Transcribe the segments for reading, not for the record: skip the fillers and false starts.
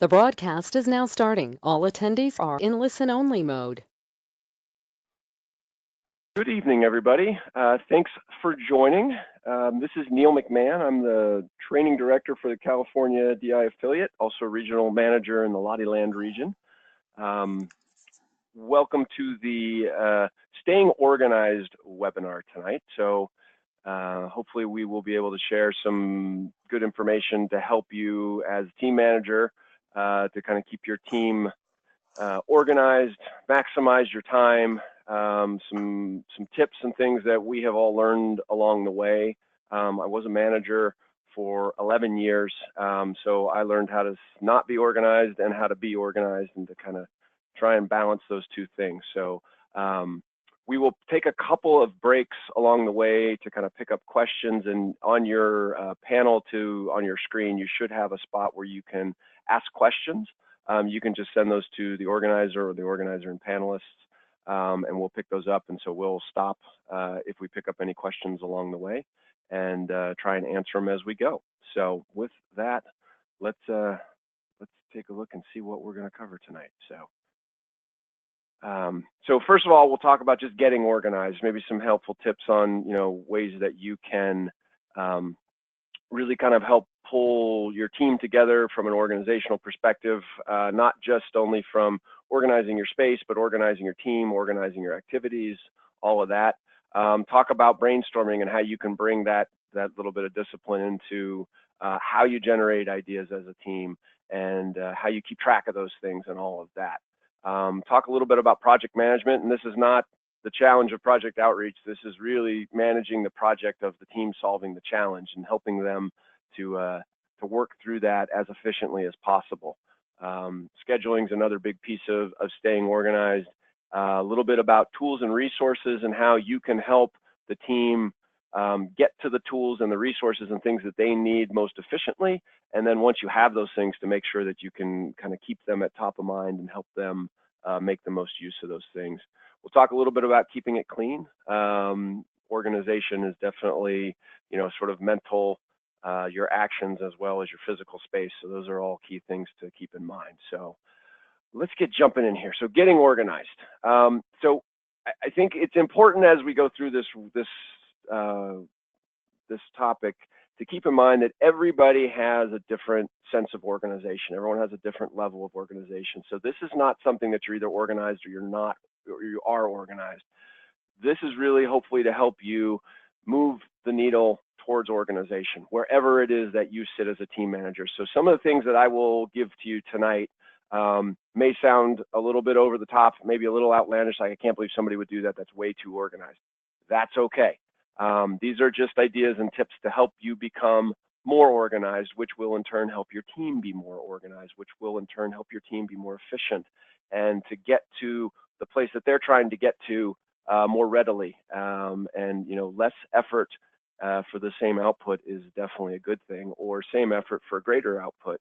The broadcast is now starting. All attendees are in listen-only mode. Good evening, everybody. Thanks for joining. This is Neil McMahon. I'm the training director for the California DI affiliate, also regional manager in the Lottieland region. Welcome to the Staying Organized webinar tonight. So hopefully we will be able to share some good information to help you as team manager to kind of keep your team organized, maximize your time, some tips and things that we have all learned along the way. I was a manager for 11 years, so I learned how to not be organized and how to be organized and to kind of try and balance those two things. So we will take a couple of breaks along the way to kind of pick up questions, and on your panel on your screen, you should have a spot where you can ask questions. You can just send those to the organizer or the organizer and panelists, and we'll pick those up. And so we'll stop if we pick up any questions along the way and try and answer them as we go. So with that, let's take a look and see what we're going to cover tonight. So first of all, we'll talk about just getting organized, maybe some helpful tips on ways that you can really kind of help pull your team together from an organizational perspective, not just only from organizing your space, but organizing your team, organizing your activities, all of that. Talk about brainstorming and how you can bring that little bit of discipline into how you generate ideas as a team and how you keep track of those things and all of that. Talk a little bit about project management, and this is not the challenge of project outreach. This is really managing the project of the team solving the challenge and helping them to work through that as efficiently as possible. Scheduling is another big piece of staying organized. A little bit about tools and resources and how you can help the team get to the tools and the resources and things that they need most efficiently. And then once you have those things, to make sure that you can kind of keep them at top of mind and help them make the most use of those things. We'll talk a little bit about keeping it clean. Organization is definitely, sort of mental, your actions as well as your physical space. So those are all key things to keep in mind. So let's get jumping in here. So getting organized. So I think it's important as we go through this topic to keep in mind that everybody has a different sense of organization. Everyone has a different level of organization. So this is not something that you're either organized or you're not, or you are organized. This is really hopefully to help you move the needle towards organization, wherever it is that you sit as a team manager. So some of the things that I will give to you tonight may sound a little bit over the top, maybe a little outlandish, like I can't believe somebody would do that. That's way too organized. That's okay. These are just ideas and tips to help you become more organized, which will in turn help your team be more organized, which will in turn help your team be more efficient and to get to the place that they're trying to get to more readily. And less effort for the same output is definitely a good thing, or same effort for a greater output.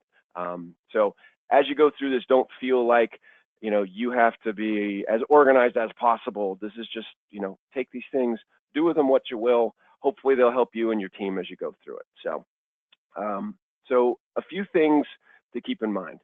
So as you go through this, don't feel like you have to be as organized as possible. This is just take these things, do with them what you will. Hopefully they'll help you and your team as you go through it. So a few things to keep in mind.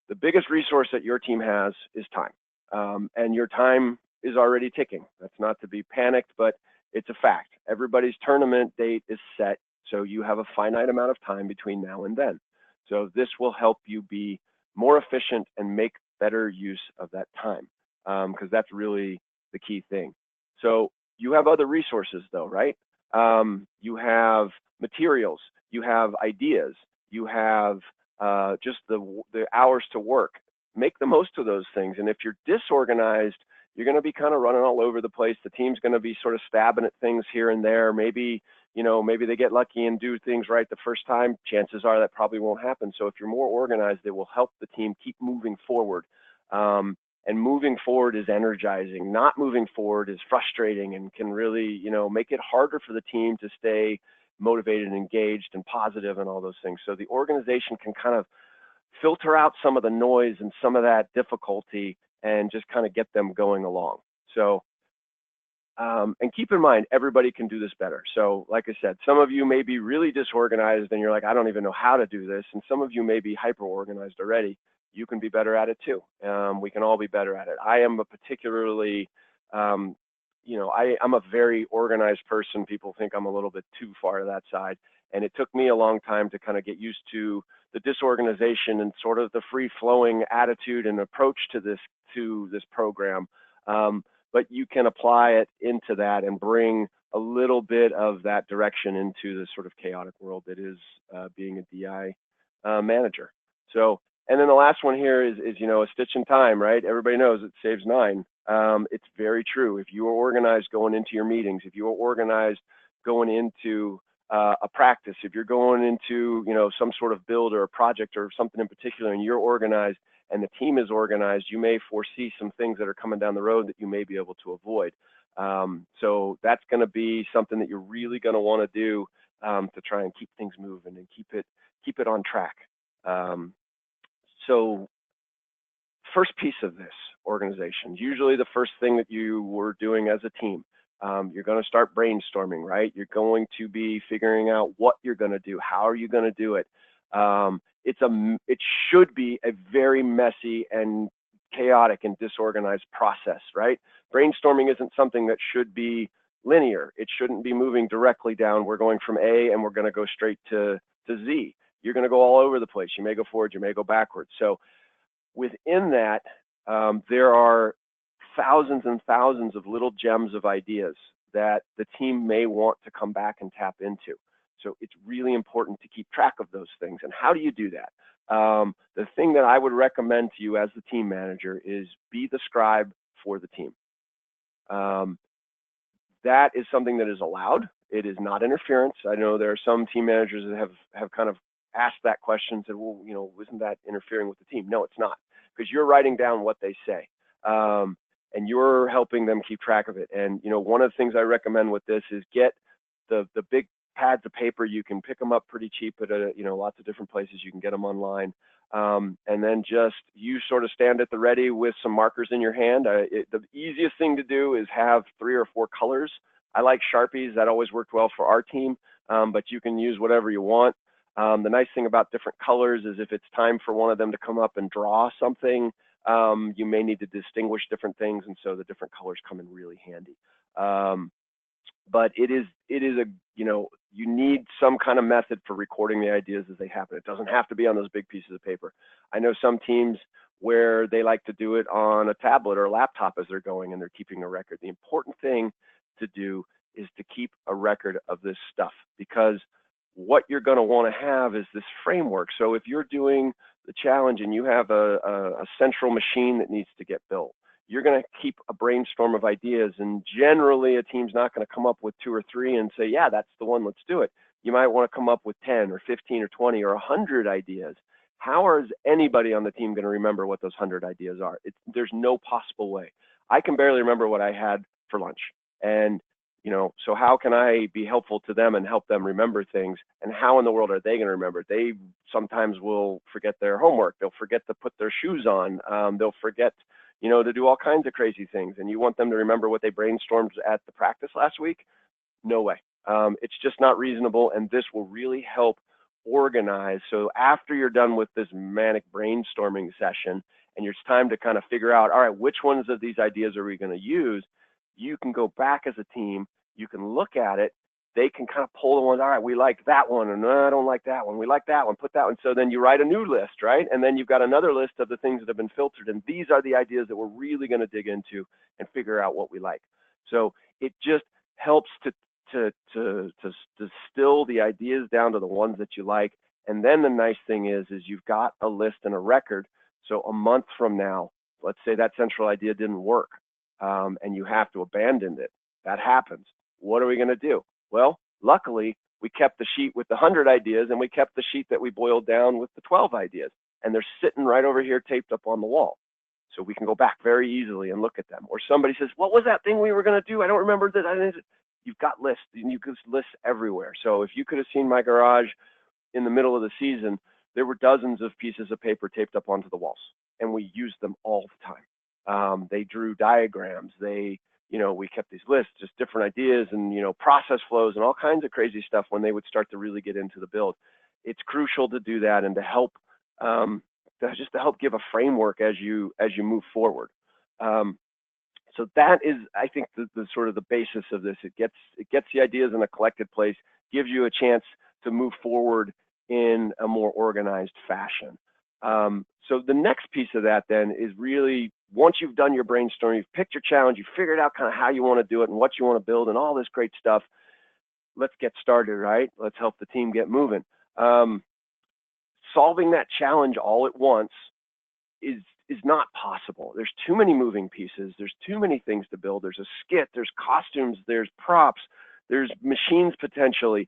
The biggest resource that your team has is time, and your time is already ticking. That's not to be panicked, but it's a fact. Everybody's tournament date is set, so you have a finite amount of time between now and then. So this will help you be more efficient and make better use of that time, because that's really the key thing. So you have other resources though, right? You have materials, you have ideas, you have just the hours to work. Make the most of those things. And if you're disorganized, you're going to be kind of running all over the place. The team's going to be sort of stabbing at things here and there. Maybe they get lucky and do things right the first time. Chances are that probably won't happen. So if you're more organized, it will help the team keep moving forward. And moving forward is energizing. Not moving forward is frustrating and can really, make it harder for the team to stay motivated and engaged and positive and all those things. So the organization can kind of filter out some of the noise and some of that difficulty and just kind of get them going along. So And keep in mind, everybody can do this better. So, like I said, some of you may be really disorganized and you're like, I don't even know how to do this. And some of you may be hyper organized already. You can be better at it too. We can all be better at it. I am a particularly, um, I'm a very organized person. People think I'm a little bit too far to that side. And it took me a long time to kind of get used to the disorganization and sort of the free flowing attitude and approach to this program. But you can apply it into that and bring a little bit of that direction into the sort of chaotic world that is being a DI manager. So, and then the last one here is a stitch in time, right? Everybody knows it saves 9. It's very true. If you are organized going into your meetings, if you are organized going into a practice, if you're going into some sort of build or a project or something in particular, and you're organized, and the team is organized, you may foresee some things that are coming down the road that you may be able to avoid. So that's going to be something that you're really going to want to do to try and keep things moving and keep it on track. So first piece of this organization, usually the first thing that you were doing as a team, you're going to start brainstorming, right? You're going to be figuring out what you're going to do. How are you going to do it? It should be a very messy and chaotic and disorganized process, right? Brainstorming isn't something that should be linear. It shouldn't be moving directly down. We're going from A and we're going to go straight to Z. You're going to go all over the place. You may go forward, you may go backwards. So within that, there are thousands and thousands of little gems of ideas that the team may want to come back and tap into. So it's really important to keep track of those things. And how do you do that? The thing that I would recommend to you as the team manager is be the scribe for the team. That is something that is allowed. It is not interference. I know there are some team managers that have kind of asked that question and said, well, isn't that interfering with the team? No, it's not, because you're writing down what they say. And you're helping them keep track of it. And one of the things I recommend with this is get the big pads of paper. You can pick them up pretty cheap at lots of different places. You can get them online, and then just you sort of stand at the ready with some markers in your hand. The easiest thing to do is have 3 or 4 colors. I like Sharpies. That always worked well for our team, but you can use whatever you want. The nice thing about different colors is if it's time for one of them to come up and draw something, you may need to distinguish different things, and so the different colors come in really handy. But it is you need some kind of method for recording the ideas as they happen. It doesn't have to be on those big pieces of paper. I know some teams where they like to do it on a tablet or a laptop as they're going and they're keeping a record. The important thing to do is to keep a record of this stuff, because what you're going to want to have is this framework. So if you're doing the challenge and you have a central machine that needs to get built, you're going to keep a brainstorm of ideas, and generally a team's not going to come up with 2 or 3 and say, yeah, that's the one, let's do it. You might want to come up with 10 or 15 or 20 or 100 ideas. How is anybody on the team going to remember what those 100 ideas are? There's no possible way. I can barely remember what I had for lunch. And so how can I be helpful to them and help them remember things? And how in the world are they going to remember? They sometimes will forget their homework. They'll forget to put their shoes on. They'll forget, to do all kinds of crazy things. And you want them to remember what they brainstormed at the practice last week? No way. It's just not reasonable. And this will really help organize. So after you're done with this manic brainstorming session and it's time to kind of figure out, all right, which ones of these ideas are we going to use? You can go back as a team, you can look at it, they can kind of pull the ones, all right, we like that one, and no, I don't like that one, we like that one, put that one. So then you write a new list, right? And then you've got another list of the things that have been filtered, and these are the ideas that we're really going to dig into and figure out what we like. So it just helps to distill the ideas down to the ones that you like. And then the nice thing is you've got a list and a record. So a month from now, let's say that central idea didn't work. And you have to abandon it. That happens. What are we going to do? Well, luckily, we kept the sheet with the 100 ideas, and we kept the sheet that we boiled down with the 12 ideas. And they're sitting right over here taped up on the wall. So we can go back very easily and look at them. Or somebody says, what was that thing we were going to do? I don't remember that. You've got lists, and you can lists everywhere. So if you could have seen my garage in the middle of the season, there were dozens of pieces of paper taped up onto the walls, and we used them all the time. They drew diagrams. They, we kept these lists, just different ideas and, process flows and all kinds of crazy stuff when they would start to really get into the build. It's crucial to do that and to help, just to help give a framework as you move forward. So that is, I think, the sort of the basis of this. It gets the ideas in a collected place, gives you a chance to move forward in a more organized fashion. So the next piece of that then is really, once you've done your brainstorming, you've picked your challenge, you've figured out kind of how you want to do it and what you want to build and all this great stuff, let's get started, right? Let's help the team get moving. Solving that challenge all at once is not possible. There's too many moving pieces. There's too many things to build. There's a skit, there's costumes, there's props, there's machines potentially.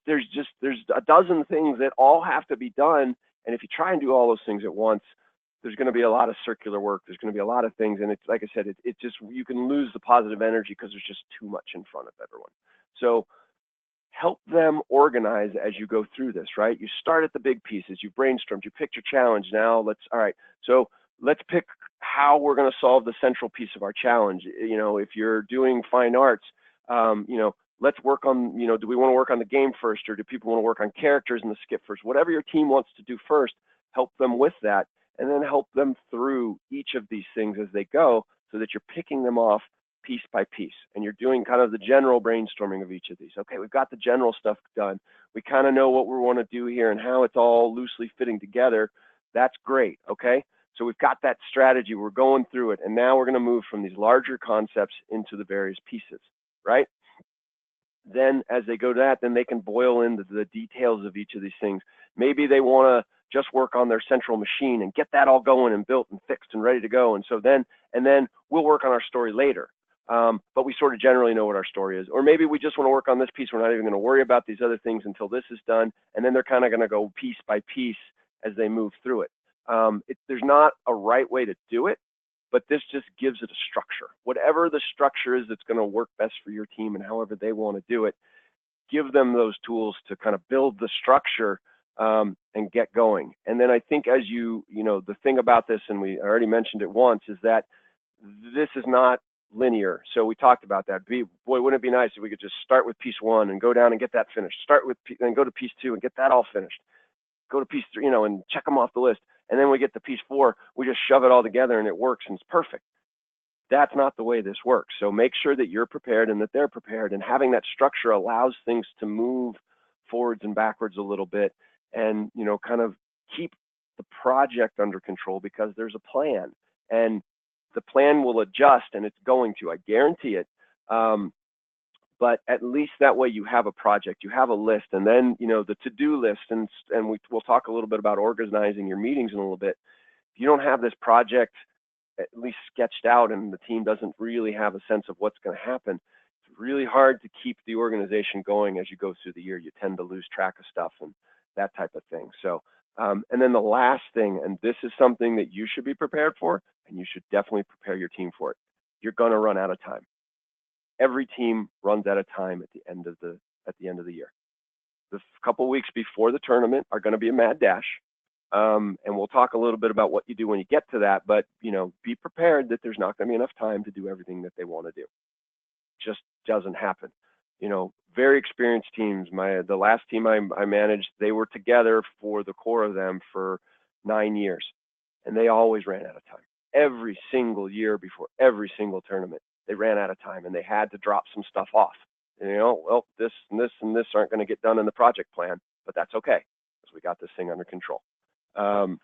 There's a dozen things that all have to be done. And if you try and do all those things at once, there's going to be a lot of circular work. There's going to be a lot of things. And it's, like I said, it just, you can lose the positive energy because there's just too much in front of everyone. So help them organize as you go through this, right? You start at the big pieces, you brainstormed, you picked your challenge. Now all right, so let's pick how we're going to solve the central piece of our challenge. If you're doing fine arts, let's work on, do we want to work on the game first, or do people want to work on characters in the skit first? Whatever your team wants to do first, help them with that, and then help them through each of these things as they go so that you're picking them off piece by piece, and you're doing kind of the general brainstorming of each of these. Okay, we've got the general stuff done. We kind of know what we want to do here and how it's all loosely fitting together. That's great, okay? So we've got that strategy, we're going through it, and now we're going to move from these larger concepts into the various pieces, right? Then as they go to that, then they can boil into the details of each of these things. Maybe they want to just work on their central machine and get that all going and built and fixed and ready to go. And so then we'll work on our story later. But we sort of generally know what our story is. Or maybe we just want to work on this piece. We're not even going to worry about these other things until this is done. And then they're kind of going to go piece by piece as they move through it. There's not a right way to do it, but this just gives it a structure. Whatever the structure is that's going to work best for your team and however they want to do it, give them those tools to kind of build the structure and get going. And then I think as the thing about this, and I already mentioned it once, is that this is not linear. So we talked about that. Boy, wouldn't it be nice if we could just start with piece 1 and go down and get that finished. Start with and go to piece 2 and get that all finished. Go to piece 3, and check them off the list. And then we get to piece 4, we just shove it all together and it works and it's perfect. That's not the way this works. So make sure that you're prepared and that they're prepared, and having that structure allows things to move forwards and backwards a little bit and, kind of keep the project under control because there's a plan, and the plan will adjust, and it's going to, I guarantee it. But at least that way you have a project, you have a list, and then, the to-do list, and we'll talk a little bit about organizing your meetings in a little bit. If you don't have this project at least sketched out and the team doesn't really have a sense of what's going to happen, it's really hard to keep the organization going as you go through the year. You tend to lose track of stuff and that type of thing. So, and then the last thing, and this is something that you should be prepared for, and you should definitely prepare your team for it. You're going to run out of time. Every team runs out of time at the end of the year. The couple of weeks before the tournament are going to be a mad dash, and we'll talk a little bit about what you do when you get to that. But be prepared that there's not going to be enough time to do everything that they want to do. Just doesn't happen. Very experienced teams. The last team I managed, they were together for the core of them for 9 years, and they always ran out of time. Every single year before every single tournament, they ran out of time and they had to drop some stuff off. Well, this and this and this aren't going to get done in the project plan, but that's okay because we got this thing under control. So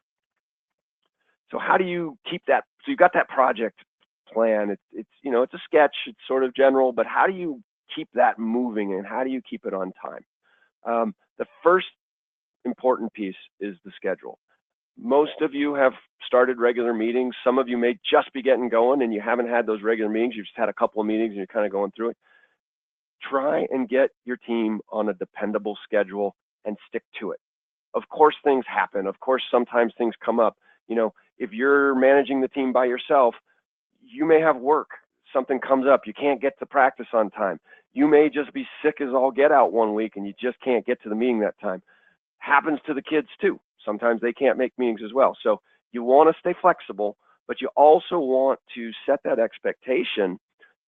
how do you keep that? So you've got that project plan. It's a sketch. It's sort of general, but how do you keep that moving and how do you keep it on time? The first important piece is the schedule. Most of you have started regular meetings. Some of you may just be getting going and you haven't had those regular meetings. You've just had a couple of meetings and you're kind of going through it. Try and get your team on a dependable schedule and stick to it. Of course, things happen. Of course, sometimes things come up. If you're managing the team by yourself, you may have work. Something comes up. You can't get to practice on time. You may just be sick as all get out one week and you just can't get to the meeting that time. Happens to the kids too. Sometimes they can't make meetings as well. So you want to stay flexible, but you also want to set that expectation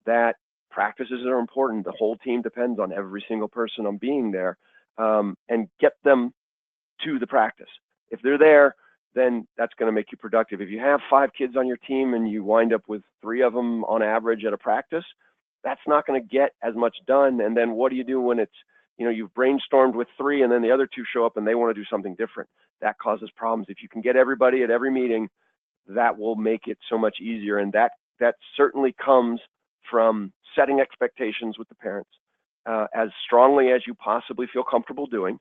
that practices are important. The whole team depends on every single person on being there, and get them to the practice. If they're there, then that's going to make you productive. If you have 5 kids on your team and you wind up with 3 of them on average at a practice, that's not going to get as much done. And then what do you do when it's, you've brainstormed with 3 and then the other 2 show up and they want to do something different? That causes problems. If you can get everybody at every meeting, that will make it so much easier. And that certainly comes from setting expectations with the parents as strongly as you possibly feel comfortable doing.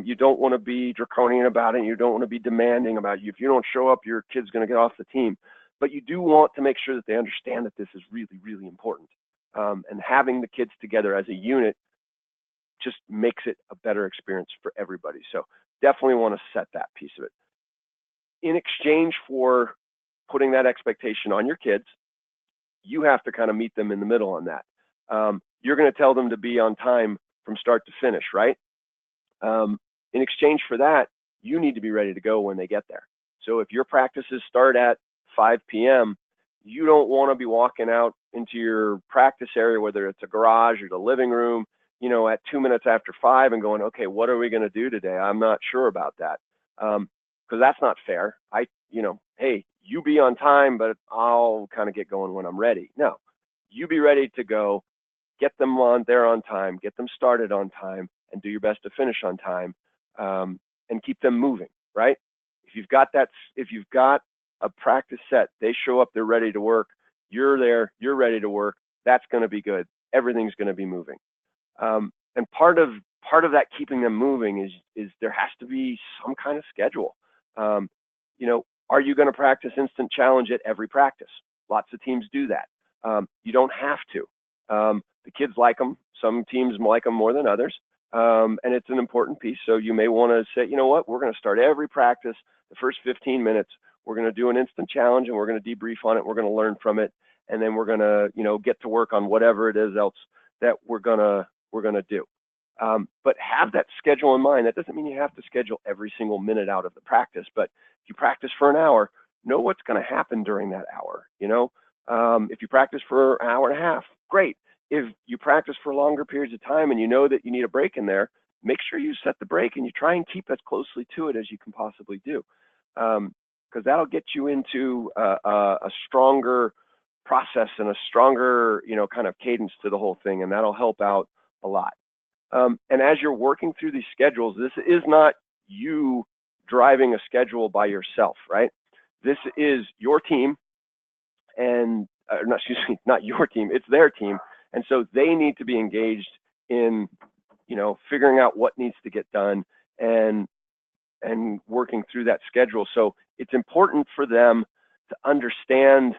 You don't want to be draconian about it. You don't want to be demanding about you. If you don't show up, your kid's going to get off the team. But you do want to make sure that they understand that this is really, really important. And having the kids together as a unit just makes it a better experience for everybody. So definitely want to set that piece of it. In exchange for putting that expectation on your kids, you have to kind of meet them in the middle on that. You're going to tell them to be on time from start to finish, right? In exchange for that, you need to be ready to go when they get there. So if your practices start at 5 p.m., you don't want to be walking out into your practice area, whether it's a garage or the living room, at 2 minutes after 5 and going, okay, what are we going to do today? I'm not sure about that. Because that's not fair. Hey, you be on time, but I'll kind of get going when I'm ready. No, you be ready to go, get them there on time, get them started on time, and do your best to finish on time, and keep them moving, right? If you've got a practice set, they show up, they're ready to work, you're there, you're ready to work, that's going to be good. Everything's going to be moving. And part of that keeping them moving is there has to be some kind of schedule. Are you going to practice instant challenge at every practice? Lots of teams do that. You don't have to. The kids like them. Some teams like them more than others. And it's an important piece. So you may want to say, you know what, we're going to start every practice, the first 15 minutes, we're going to do an instant challenge and we're going to debrief on it. We're going to learn from it. And then we're going to, get to work on whatever it is else that we're going to do. But have that schedule in mind. That doesn't mean you have to schedule every single minute out of the practice, but if you practice for an hour, know what's going to happen during that hour. If you practice for an hour and a half, great. If you practice for longer periods of time and you know that you need a break in there, make sure you set the break and you try and keep as closely to it as you can possibly do. Because that'll get you into a stronger process and a stronger, kind of cadence to the whole thing, and that'll help out a lot. And as you're working through these schedules, this is not you driving a schedule by yourself, right? This is your team, and not your team, it's their team. And so they need to be engaged in, figuring out what needs to get done and working through that schedule. So it's important for them to understand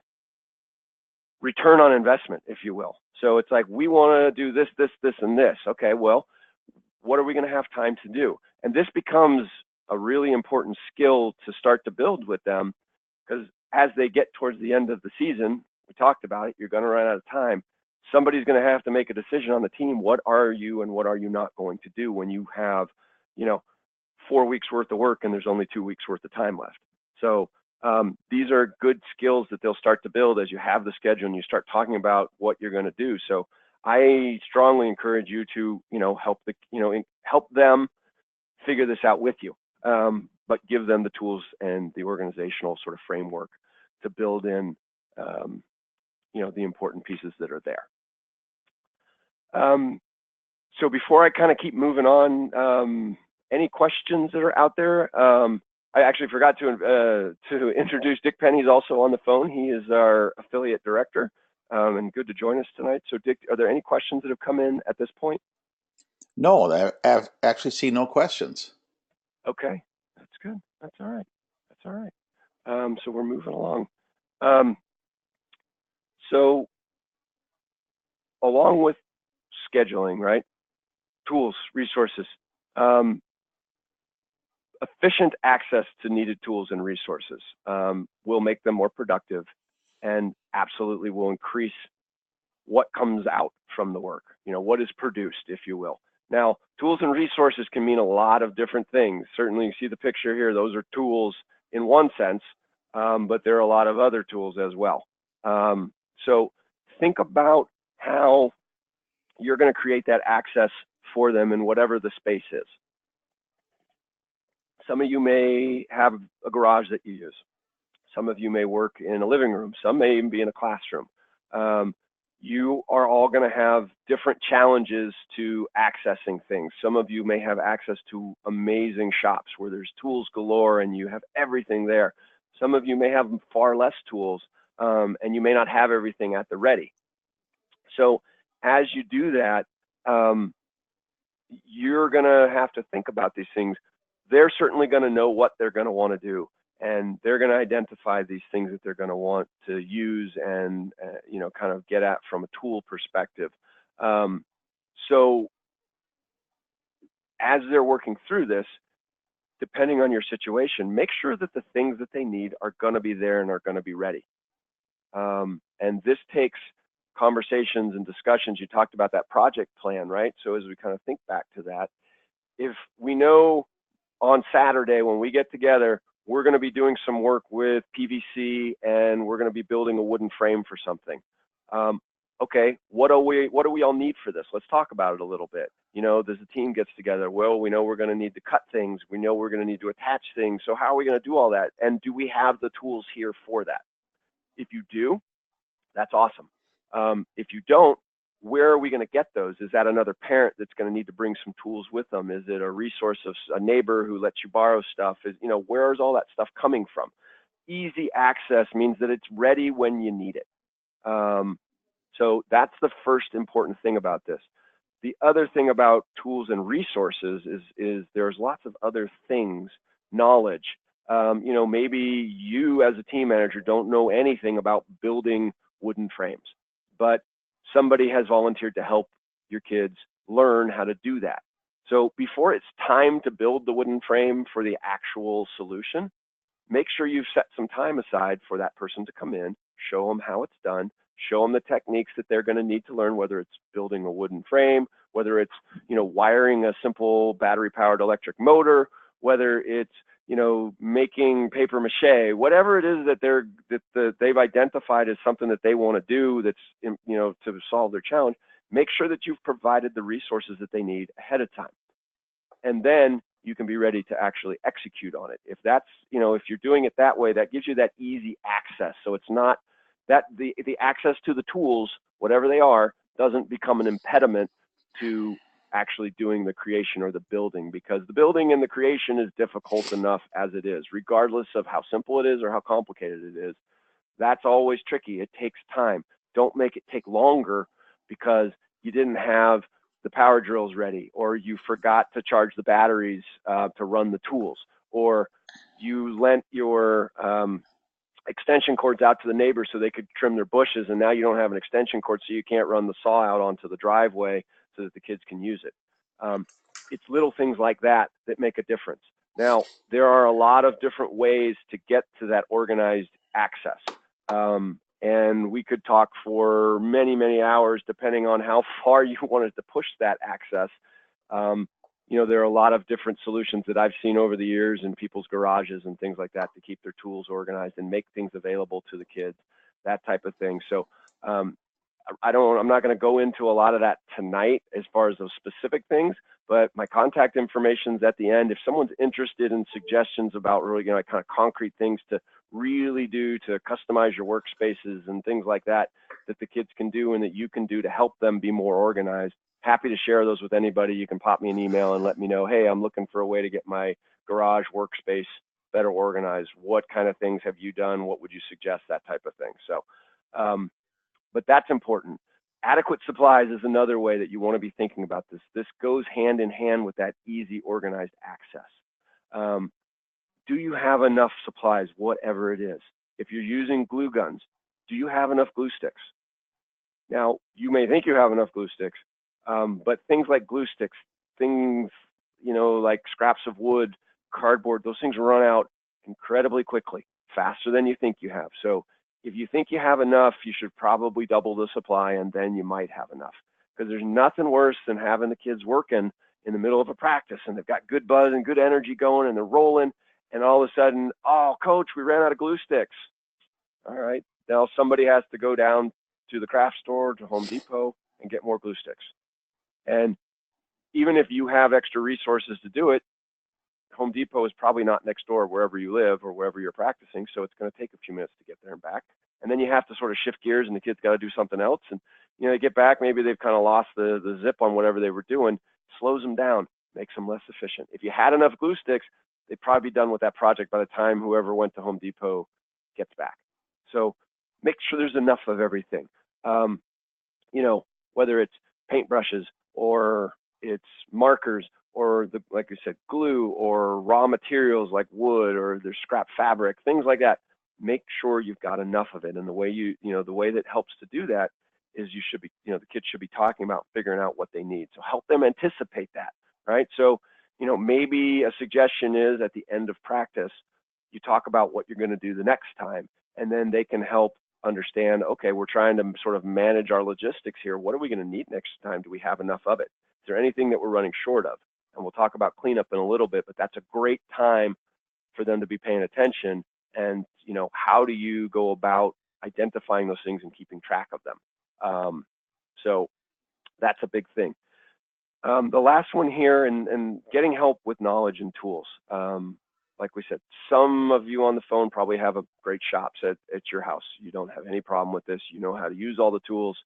return on investment, if you will. So it's like, we want to do this, this, this, and this. Okay, well, what are we going to have time to do? And this becomes a really important skill to start to build with them, because as they get towards the end of the season, we talked about it, you're going to run out of time. Somebody's going to have to make a decision on the team. What are you and what are you not going to do when you have, 4 weeks worth of work and there's only 2 weeks worth of time left? So these are good skills that they'll start to build as you have the schedule and you start talking about what you're going to do. So I strongly encourage you to, help them figure this out with you, but give them the tools and the organizational sort of framework to build in, the important pieces that are there. So before I kind of keep moving on, any questions that are out there? I actually forgot to introduce Dick Penn. He's also on the phone. He is our affiliate director, and good to join us tonight. So Dick, are there any questions that have come in at this point? No, I've actually seen no questions. Okay, that's good. That's all right. That's all right. So we're moving along. So along with scheduling, right? Tools, resources, efficient access to needed tools and resources will make them more productive and absolutely will increase what comes out from the work, what is produced, if you will. Now, tools and resources can mean a lot of different things. Certainly, you see the picture here, those are tools in one sense, but there are a lot of other tools as well. So think about how you're going to create that access for them in whatever the space is. Some of you may have a garage that you use. Some of you may work in a living room. Some may even be in a classroom. You are all going to have different challenges to accessing things. Some of you may have access to amazing shops where there's tools galore and you have everything there. Some of you may have far less tools, and you may not have everything at the ready. So as you do that, you're going to have to think about these things. They're certainly going to know what they're going to want to do, and they're going to identify these things that they're going to want to use and kind of get at from a tool perspective. So as they're working through this, depending on your situation, make sure that the things that they need are going to be there and are going to be ready. And this takes conversations and discussions. You talked about that project plan, right? So as we kind of think back to that, if we know on Saturday when we get together, we're going to be doing some work with PVC and we're going to be building a wooden frame for something. Okay, what do we all need for this? Let's talk about it a little bit. As a team gets together, well, we know we're going to need to cut things. We know we're going to need to attach things. So how are we going to do all that? And do we have the tools here for that? If you do, that's awesome. If you don't, where are we going to get those? Is that another parent that's going to need to bring some tools with them? Is it a resource of a neighbor who lets you borrow stuff? Where is all that stuff coming from? Easy access means that it's ready when you need it. So that's the first important thing about this. The other thing about tools and resources is there's lots of other things, knowledge. Maybe you as a team manager don't know anything about building wooden frames, but somebody has volunteered to help your kids learn how to do that. So before it's time to build the wooden frame for the actual solution, make sure you've set some time aside for that person to come in, show them how it's done, show them the techniques that they're going to need to learn, whether it's building a wooden frame, whether it's, wiring a simple battery-powered electric motor, whether it's, making paper mache, whatever it is that they've identified as something that they want to do that's, to solve their challenge. Make sure that you've provided the resources that they need ahead of time. And then you can be ready to actually execute on it. If that's, if you're doing it that way, that gives you that easy access. So it's not that the access to the tools, whatever they are, doesn't become an impediment to actually doing the creation or the building, because the building and the creation is difficult enough as it is, regardless of how simple it is or how complicated it is. That's always tricky. It takes time. Don't make it take longer because you didn't have the power drills ready, or you forgot to charge the batteries to run the tools, or you lent your extension cords out to the neighbors so they could trim their bushes, and now you don't have an extension cord, so you can't run the saw out onto the driveway so that the kids can use it. It's little things like that that make a difference. Now, there are a lot of different ways to get to that organized access. And we could talk for many, many hours, depending on how far you wanted to push that access. There are a lot of different solutions that I've seen over the years in people's garages and things like that to keep their tools organized and make things available to the kids, that type of thing. So I'm not going to go into a lot of that tonight as far as those specific things, but my contact information's at the end. If someone's interested in suggestions about really, kind of concrete things to really do to customize your workspaces and things like that the kids can do and that you can do to help them be more organized, happy to share those with anybody. You can pop me an email and let me know, hey, I'm looking for a way to get my garage workspace better organized. What kind of things have you done? What would you suggest? That type of thing. So, but that's important. Adequate supplies is another way that you want to be thinking about this. This goes hand in hand with that easy, organized access. Do you have enough supplies, whatever it is? If you're using glue guns, do you have enough glue sticks? Now, you may think you have enough glue sticks, but things like glue sticks, things, like scraps of wood, cardboard, those things run out incredibly quickly, faster than you think you have. So if you think you have enough, you should probably double the supply, and then you might have enough. Because there's nothing worse than having the kids working in the middle of a practice, and they've got good buzz and good energy going, and they're rolling, and all of a sudden, oh, coach, we ran out of glue sticks. All right, now somebody has to go down to the craft store, to Home Depot, and get more glue sticks. And even if you have extra resources to do it, Home Depot is probably not next door wherever you live or wherever you're practicing, so it's going to take a few minutes to get there and back. And then you have to sort of shift gears, and the kids got to do something else. And they get back, maybe they've kind of lost the zip on whatever they were doing. Slows them down, makes them less efficient. If you had enough glue sticks, they'd probably be done with that project by the time whoever went to Home Depot gets back. So make sure there's enough of everything. Whether it's paintbrushes or it's markers or like I said, glue or raw materials like wood or there's scrap fabric, things like that. Make sure you've got enough of it. And the way the way that helps to do that is you should be, the kids should be talking about figuring out what they need. So help them anticipate that, right? So, maybe a suggestion is at the end of practice, you talk about what you're going to do the next time, and then they can help understand, okay, we're trying to sort of manage our logistics here. What are we going to need next time? Do we have enough of it? Is there anything that we're running short of? And we'll talk about cleanup in a little bit, but that's a great time for them to be paying attention. And, how do you go about identifying those things and keeping track of them? So that's a big thing. The last one here, and getting help with knowledge and tools. Like we said, some of you on the phone probably have a great shops at your house. You don't have any problem with this. You know how to use all the tools.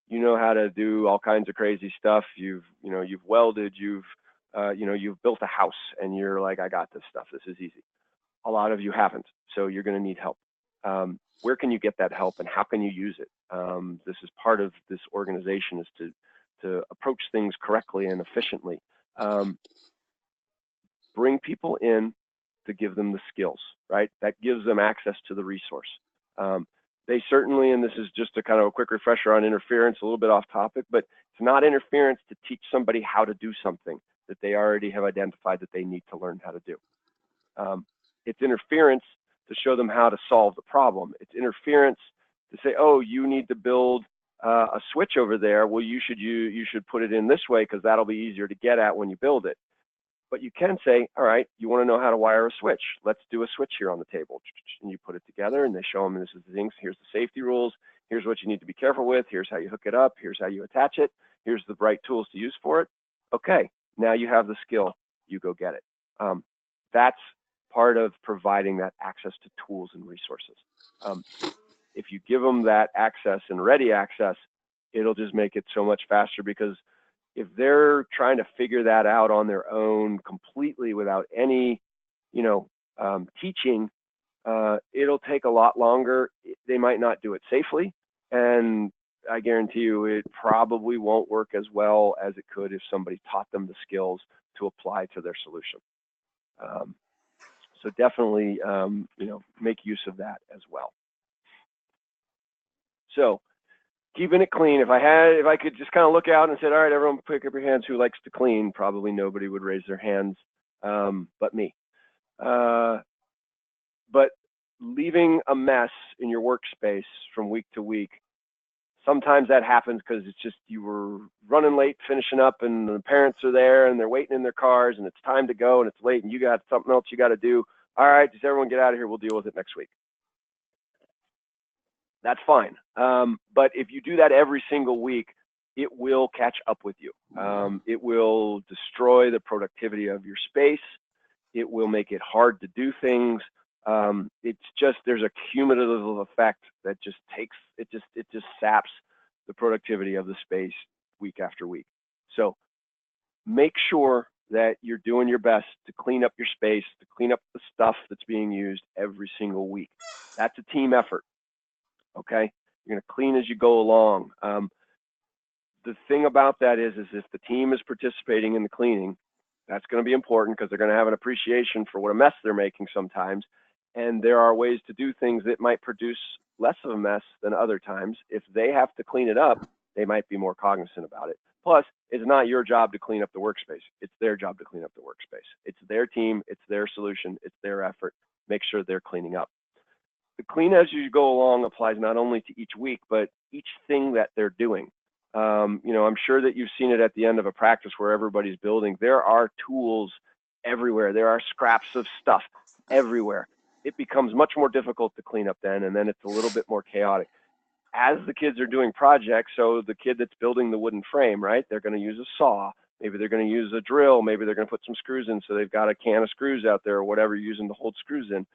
You know how to do all kinds of crazy stuff. You've welded, you've built a house, and you're like, I got this stuff. This is easy. A lot of you haven't, so you're going to need help. Where can you get that help, and how can you use it? This is part of this organization, is to approach things correctly and efficiently. Bring people in to give them the skills, right? That gives them access to the resource. They certainly, and this is just a kind of a quick refresher on interference, a little bit off topic, but it's not interference to teach somebody how to do something that they already have identified that they need to learn how to do. It's interference to show them how to solve the problem. It's interference to say, oh, you need to build a switch over there. Well, you should put it in this way because that'll be easier to get at when you build it. But you can say, all right, you want to know how to wire a switch. Let's do a switch here on the table. And you put it together, and they show them, this is the things. Here's the safety rules. Here's what you need to be careful with. Here's how you hook it up. Here's how you attach it. Here's the right tools to use for it. Okay, now you have the skill. You go get it. That's part of providing that access to tools and resources. If you give them that access and ready access, it'll just make it so much faster, because if they're trying to figure that out on their own completely without any, teaching, it'll take a lot longer. They might not do it safely, and I guarantee you it probably won't work as well as it could if somebody taught them the skills to apply to their solution. So definitely, make use of that as well. So keeping it clean. If I could just kind of look out and said, all right, everyone pick up your hands who likes to clean, probably nobody would raise their hands, but me. But leaving a mess in your workspace from week to week, sometimes that happens because it's just you were running late, finishing up, and the parents are there and they're waiting in their cars and it's time to go and it's late and you got something else you got to do. All right, just everyone get out of here. We'll deal with it next week. That's fine. But if you do that every single week, it will catch up with you. It will destroy the productivity of your space. It will make it hard to do things. It's just, there's a cumulative effect that just saps the productivity of the space week after week. So make sure that you're doing your best to clean up your space, to clean up the stuff that's being used every single week. That's a team effort. Okay, you're going to clean as you go along. The thing about that is if the team is participating in the cleaning, that's going to be important because they're going to have an appreciation for what a mess they're making sometimes. And there are ways to do things that might produce less of a mess than other times. If they have to clean it up, they might be more cognizant about it. Plus, it's not your job to clean up the workspace. It's their job to clean up the workspace. It's their team, it's their solution, it's their effort. Make sure they're cleaning up. The clean as you go along applies not only to each week, but each thing that they're doing. I'm sure that you've seen it at the end of a practice where everybody's building. There are tools everywhere. There are scraps of stuff everywhere. It becomes much more difficult to clean up then, and then it's a little bit more chaotic. as the kids are doing projects, so the kid that's building the wooden frame, right, they're going to use a saw. Maybe they're going to use a drill. Maybe they're going to put some screws in, so they've got a can of screws out there or whatever you're using to hold screws in.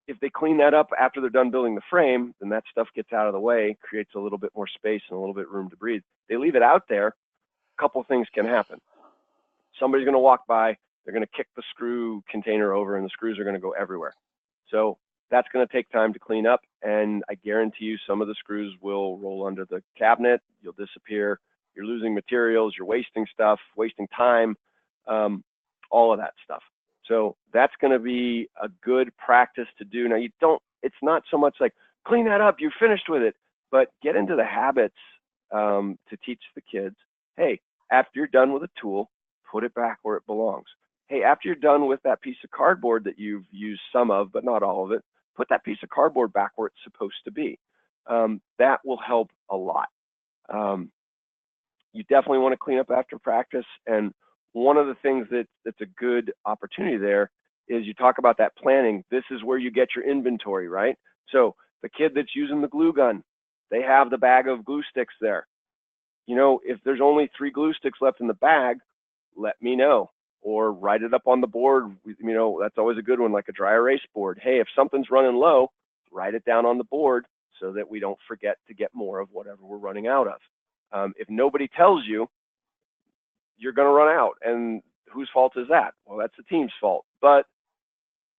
If they clean that up after they're done building the frame, then that stuff gets out of the way, creates a little bit more space and a little bit room to breathe. They leave it out there, a couple of things can happen. Somebody's going to walk by, they're going to kick the screw container over, and the screws are going to go everywhere. So that's going to take time to clean up, and I guarantee you some of the screws will roll under the cabinet, you'll disappear, you're losing materials, you're wasting stuff, wasting time, all of that stuff. So that's going to be a good practice to do. Now, it's not so much like clean that up, you're finished with it, but get into the habits to teach the kids, hey, after you're done with a tool, put it back where it belongs. Hey, after you're done with that piece of cardboard that you've used some of, but not all of it, put that piece of cardboard back where it's supposed to be. That will help a lot. You definitely want to clean up after practice. And one of the things that's a good opportunity there is you talk about that planning. This is where you get your inventory, right? So the kid that's using the glue gun, they have the bag of glue sticks there. You know, if there's only 3 glue sticks left in the bag, let me know, or write it up on the board. You know, that's always a good one, like a dry erase board. Hey, if something's running low, write it down on the board so that we don't forget to get more of whatever we're running out of. If nobody tells you, you're going to run out. And whose fault is that? Well, that's the team's fault. But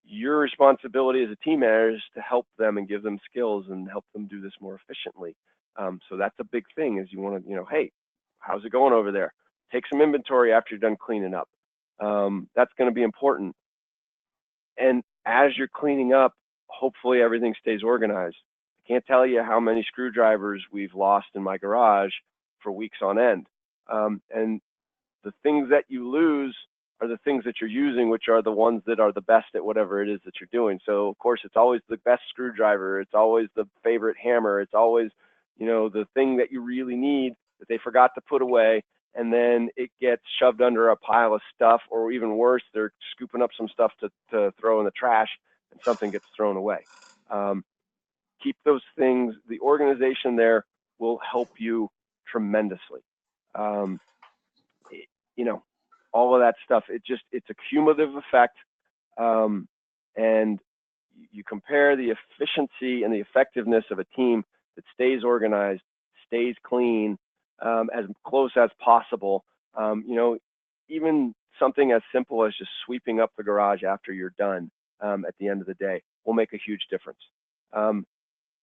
your responsibility as a team manager is to help them and give them skills and help them do this more efficiently. So that's a big thing, is you want to, you know, hey, how's it going over there? Take some inventory after you're done cleaning up. That's going to be important. And as you're cleaning up, hopefully everything stays organized. I can't tell you how many screwdrivers we've lost in my garage for weeks on end. And the things that you lose are the things that you're using, which are the ones that are the best at whatever it is that you're doing. So of course, it's always the best screwdriver. It's always the favorite hammer. It's always, you know, the thing that you really need that they forgot to put away. And then it gets shoved under a pile of stuff, or even worse, they're scooping up some stuff to throw in the trash, and something gets thrown away. Keep those things, the organization there will help you tremendously. You know, all of that stuff, it's a cumulative effect. And you compare the efficiency and the effectiveness of a team that stays organized, stays clean, as close as possible. You know, even something as simple as just sweeping up the garage after you're done at the end of the day will make a huge difference.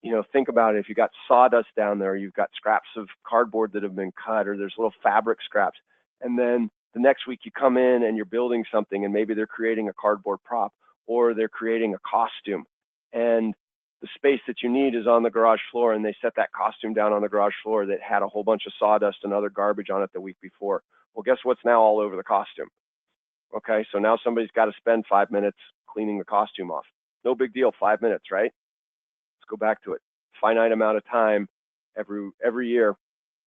You know, think about it. If you got sawdust down there, you've got scraps of cardboard that have been cut, or there's little fabric scraps, and then the next week you come in and you're building something, and maybe they're creating a cardboard prop, or they're creating a costume, and the space that you need is on the garage floor, and they set that costume down on the garage floor that had a whole bunch of sawdust and other garbage on it the week before. Well, guess what's now all over the costume? Okay, so now somebody's got to spend 5 minutes cleaning the costume off. No big deal, 5 minutes, right? Let's go back to it. Finite amount of time every year.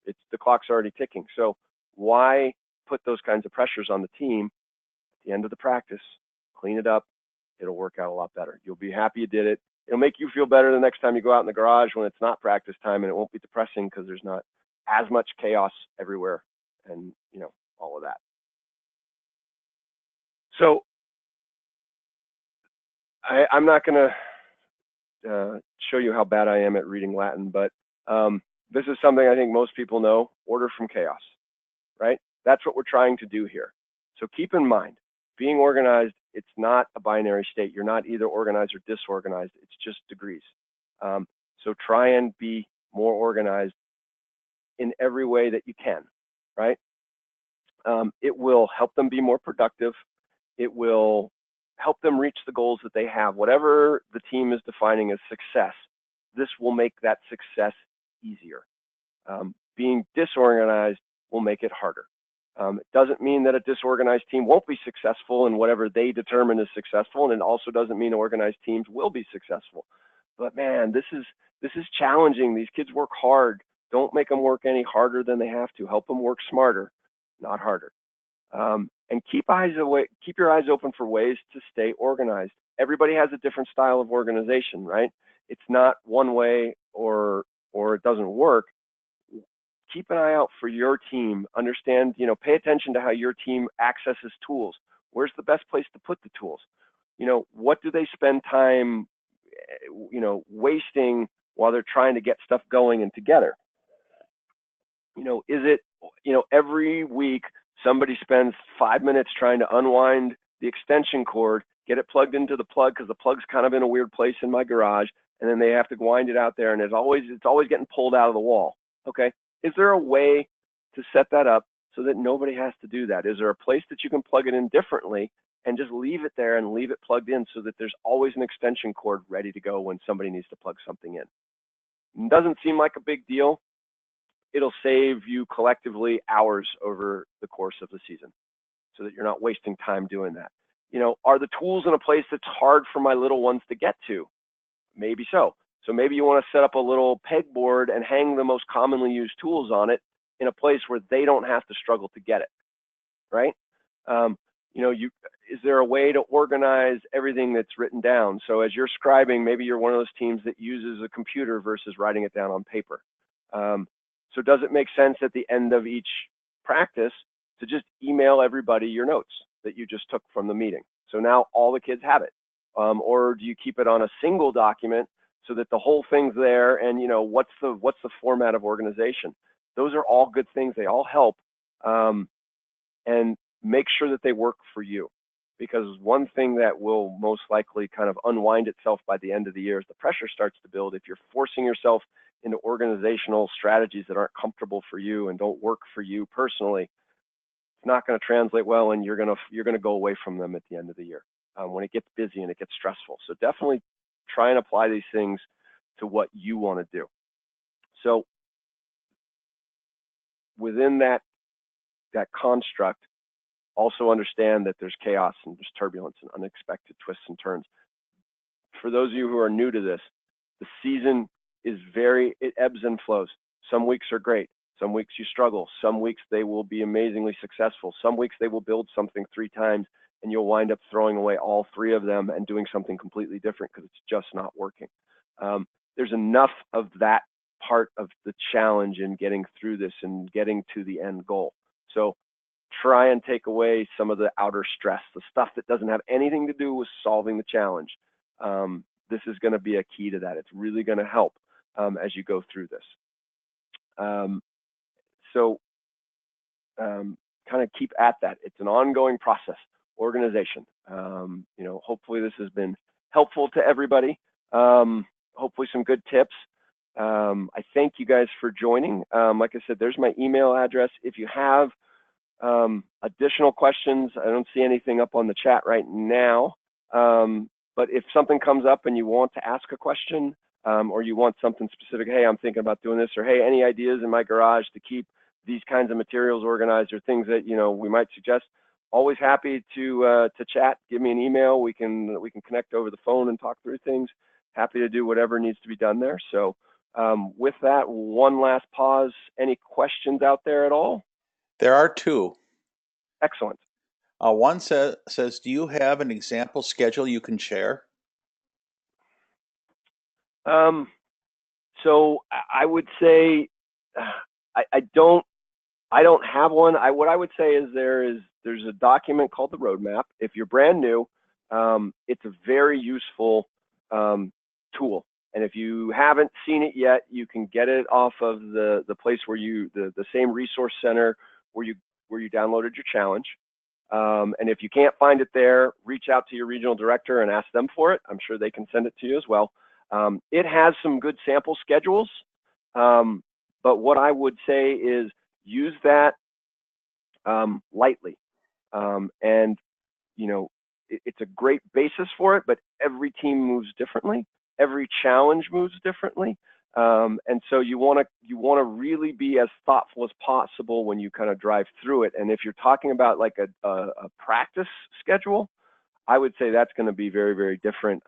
The clock's already ticking. So why put those kinds of pressures on the team? At the end of the practice, clean it up. It'll work out a lot better. You'll be happy you did it. It'll make you feel better the next time you go out in the garage when it's not practice time, and it won't be depressing because there's not as much chaos everywhere, and you know, all of that. So I'm not going to show you how bad I am at reading Latin, but this is something I think most people know: order from chaos, right? That's what we're trying to do here. So keep in mind, being organized, it's not a binary state. You're not either organized or disorganized. It's just degrees. So try and be more organized in every way that you can, right? It will help them be more productive. It will help them reach the goals that they have. Whatever the team is defining as success, this will make that success easier. Being disorganized will make it harder. It doesn't mean that a disorganized team won't be successful in whatever they determine is successful, and it also doesn't mean organized teams will be successful. But man, this is challenging. These kids work hard. Don't make them work any harder than they have to. Help them work smarter, not harder. And keep your eyes open for ways to stay organized. Everybody has a different style of organization, right? It's not one way or or it doesn't work, keep an eye out for your team. Understand, pay attention to how your team accesses tools. Where's the best place to put the tools? What do they spend time, wasting while they're trying to get stuff going and together? Is it, every week somebody spends 5 minutes trying to unwind the extension cord, get it plugged into the plug because the plug's kind of in a weird place in my garage, and then they have to wind it out there, and it's always getting pulled out of the wall. Okay, is there a way to set that up so that nobody has to do that? Is there a place that you can plug it in differently and just leave it there and leave it plugged in so that there's always an extension cord ready to go when somebody needs to plug something in? It doesn't seem like a big deal. It'll save you collectively hours over the course of the season so that you're not wasting time doing that. Are the tools in a place that's hard for my little ones to get to? Maybe so. So maybe you want to set up a little pegboard and hang the most commonly used tools on it in a place where they don't have to struggle to get it, right? Is there a way to organize everything that's written down? So as you're scribing, maybe you're one of those teams that uses a computer versus writing it down on paper. So does it make sense at the end of each practice to just email everybody your notes that you just took from the meeting? So now all the kids have it. Or do you keep it on a single document so that the whole thing's there, and what's the format of organization? Those are all good things. They all help, and make sure that they work for you, because one thing that will most likely kind of unwind itself by the end of the year is the pressure starts to build. If you're forcing yourself into organizational strategies that aren't comfortable for you and don't work for you personally, it's not going to translate well, and you're going to go away from them at the end of the year when it gets busy and it gets stressful. So definitely try and apply these things to what you want to do. So within that construct, also understand that there's chaos and there's turbulence and unexpected twists and turns. For those of you who are new to this, the season is it ebbs and flows. Some weeks are great. Some weeks you struggle. Some weeks they will be amazingly successful. Some weeks they will build something 3 times and you'll wind up throwing away all 3 of them and doing something completely different because it's just not working. There's enough of that part of the challenge in getting through this and getting to the end goal. So try and take away some of the outer stress, the stuff that doesn't have anything to do with solving the challenge. This is going to be a key to that. It's really going to help as you go through this. So kind of keep at that. It's an ongoing process, organization. Hopefully this has been helpful to everybody. Hopefully some good tips. I thank you guys for joining. Like I said, there's my email address. If you have additional questions, I don't see anything up on the chat right now. But if something comes up and you want to ask a question, or you want something specific, hey, I'm thinking about doing this, or hey, any ideas in my garage to keep these kinds of materials organized, or things that we might suggest, always happy to chat. Give me an email. We can connect over the phone and talk through things. Happy to do whatever needs to be done there. So with that, one last pause. Any questions out there at all? There are 2. Excellent. One says, do you have an example schedule you can share? So I would say I don't have one. What I would say is there's a document called the roadmap. If you're brand new, it's a very useful tool. And if you haven't seen it yet, you can get it off of the place where the same resource center where you downloaded your challenge. And if you can't find it there, reach out to your regional director and ask them for it. I'm sure they can send it to you as well. It has some good sample schedules, but what I would say is use that lightly. And it's a great basis for it, but every team moves differently. Every challenge moves differently. And so you want to really be as thoughtful as possible when you kind of drive through it. And if you're talking about like a practice schedule, I would say that's going to be very, very different.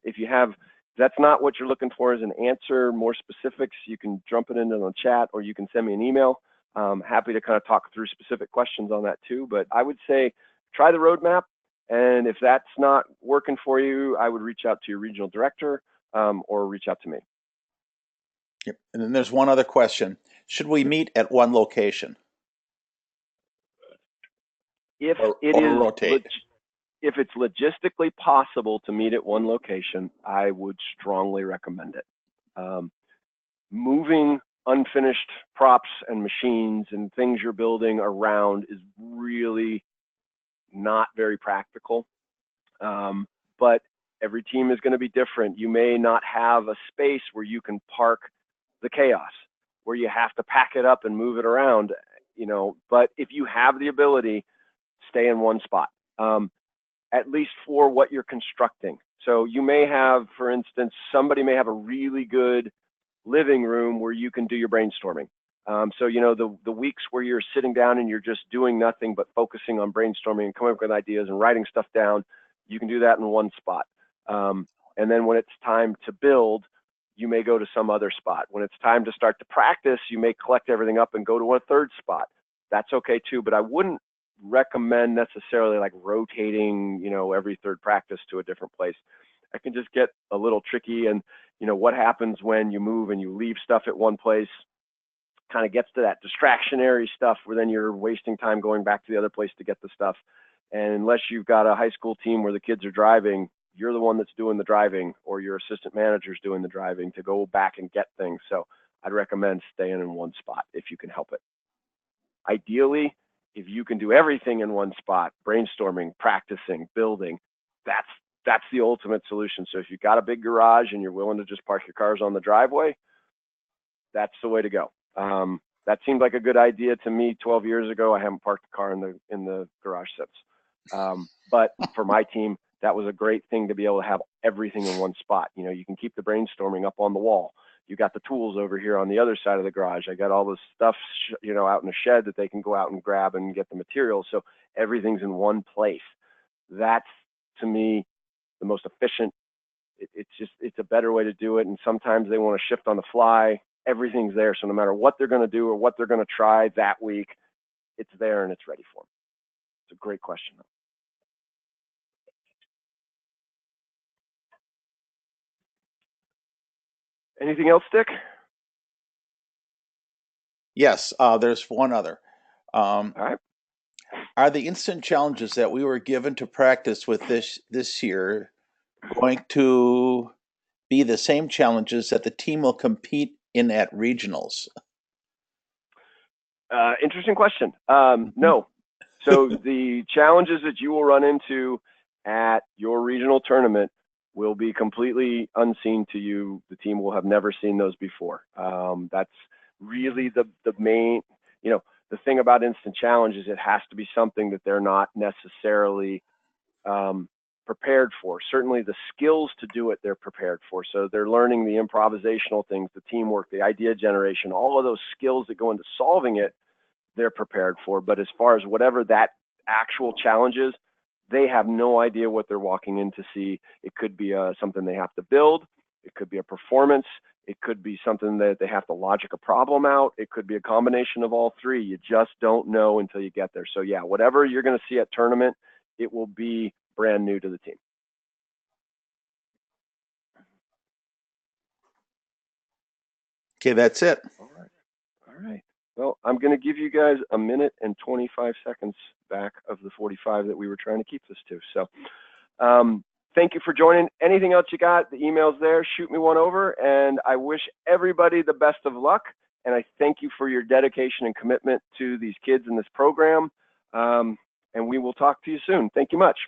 If that's not what you're looking for as an answer, more specifics, you can jump it into the chat or you can send me an email. Happy to kind of talk through specific questions on that too. But I would say try the roadmap. And if that's not working for you, I would reach out to your regional director or reach out to me. Yep. And then there's one other question. Should we meet at one location If or, it or is rotate? if it's logistically possible to meet at one location, I would strongly recommend it. Moving unfinished props and machines and things you're building around is really not very practical. But every team is going to be different. You may not have a space where you can park the chaos, where you have to pack it up and move it around, but if you have the ability, stay in one spot, at least for what you're constructing. So you may have, for instance, somebody may have a really good living room where you can do your brainstorming. So, the weeks where you're sitting down and you're just doing nothing but focusing on brainstorming and coming up with ideas and writing stuff down, you can do that in one spot. And then when it's time to build, you may go to some other spot. When it's time to start to practice, you may collect everything up and go to a third spot. That's okay too, but I wouldn't recommend necessarily like rotating, every third practice to a different place. It can just get a little tricky. And, what happens when you move and you leave stuff at one place kind of gets to that distractionary stuff where then you're wasting time going back to the other place to get the stuff. And unless you've got a high school team where the kids are driving, you're the one that's doing the driving, or your assistant manager's doing the driving to go back and get things. So I'd recommend staying in one spot if you can help it. Ideally, if you can do everything in one spot, brainstorming, practicing, building, that's the ultimate solution. So if you've got a big garage and you're willing to just park your cars on the driveway, that's the way to go. That seemed like a good idea to me 12 years ago. I haven't parked the car in the garage since. But for my team, that was a great thing to be able to have everything in one spot. You can keep the brainstorming up on the wall. You got the tools over here on the other side of the garage. I got all this stuff, out in the shed that they can go out and grab and get the materials. So everything's in one place. That's, to me, the most efficient. It's a better way to do it. And sometimes they want to shift on the fly. Everything's there. So no matter what they're going to do or what they're going to try that week, it's there and it's ready for them. It's a great question. Anything else, Dick? Yes, there's one other. All right. Are the instant challenges that we were given to practice with this year going to be the same challenges that the team will compete in at regionals? Interesting question. No. So the challenges that you will run into at your regional tournament will be completely unseen to you. The team will have never seen those before. That's really the main, the thing about instant challenge is it has to be something that they're not necessarily prepared for. Certainly the skills to do it, they're prepared for. So they're learning the improvisational things, the teamwork, the idea generation, all of those skills that go into solving it, they're prepared for. But as far as whatever that actual challenge is, they have no idea what they're walking in to see. It could be something they have to build. It could be a performance. It could be something that they have to logic a problem out. It could be a combination of all three. You just don't know until you get there. So yeah, whatever you're going to see at tournament, it will be brand new to the team. Okay, that's it. All right. Well, I'm going to give you guys a minute and 25 seconds back of the 45 that we were trying to keep this to. So thank you for joining. Anything else you got, the email's there. Shoot me one over. And I wish everybody the best of luck. And I thank you for your dedication and commitment to these kids in this program. And we will talk to you soon. Thank you much.